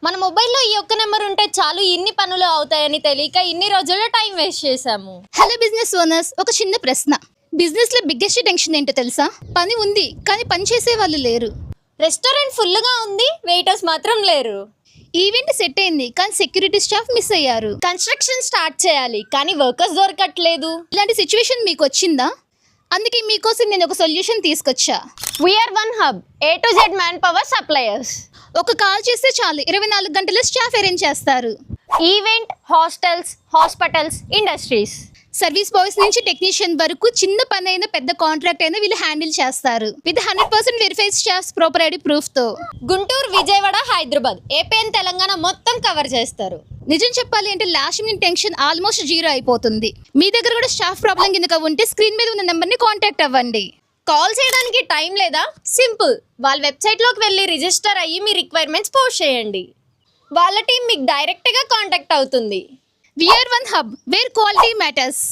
మన మొబైల్లో ఈ ఒక్క నెంబర్ ఉంటే చాలు ఇన్ని పనులు అవుతాయని తెలియక ఇన్ని రోజుల్లో టైం వేస్ట్ చేశాము. హలో బిజినెస్ ఓనర్స్, ఒక చిన్న ప్రశ్న. బిజినెస్ లో బిగ్గెస్ట్ టెన్షన్ ఏంటో తెలుసా? పని ఉంది కానీ పని చేసే వాళ్ళు లేరు. రెస్టారెంట్ ఫుల్గా ఉంది, వెయిటర్స్ మాత్రం లేరు. ఈవెంట్ సెట్ అయింది కానీ సెక్యూరిటీ స్టాఫ్ మిస్ అయ్యారు. కన్స్ట్రక్షన్ స్టార్ట్ చేయాలి కానీ వర్కర్స్ దొరకట్లేదు. ఇలాంటి సిచ్యువేషన్ మీకు వచ్చిందా? అందుకే మీకోసం నేను ఒక సొల్యూషన్ తీసుకొచ్చా. VR one hub, A to Z manpower suppliers. ఒక కాల్ చేస్తే చాలు 24 గంటల స్టాఫ్ అరేంజ్ చేస్తారు. Event, hostels, hospitals, industries. Service boys నుంచి టెక్నీషియన్ వరకు చిన్న పని అయినా పెద్ద కాంట్రాక్ట్ అయినా వీళ్ళు హ్యాండిల్ చేస్తారు. With 100% verified staff proper ID proof తో. గుంటూరు, విజయవాడ, హైదరాబాద్, ఏపీ అండ్ తెలంగాణ మొత్తం కవర్ చేస్తారు. నిజం చెప్పాలి అంటే last minute tension almost zero అయిపోతుంది. మీ దగ్గర కూడా స్టాఫ్ ప్రాబ్లం కింద ఉంటే స్క్రీన్ మీద ఉన్న నెంబర్ని కాంటాక్ట్ అవ్వండి. కాల్ చేయడానికి టైం లేదా? సింపుల్, వాళ్ళ వెబ్సైట్లోకి వెళ్ళి రిజిస్టర్ అయ్యి మీ రిక్వైర్మెంట్స్ పోస్ట్ చేయండి. వాళ్ళ టీం మీకు డైరెక్ట్గా కాంటాక్ట్ అవుతుంది. VR one hub where quality matters.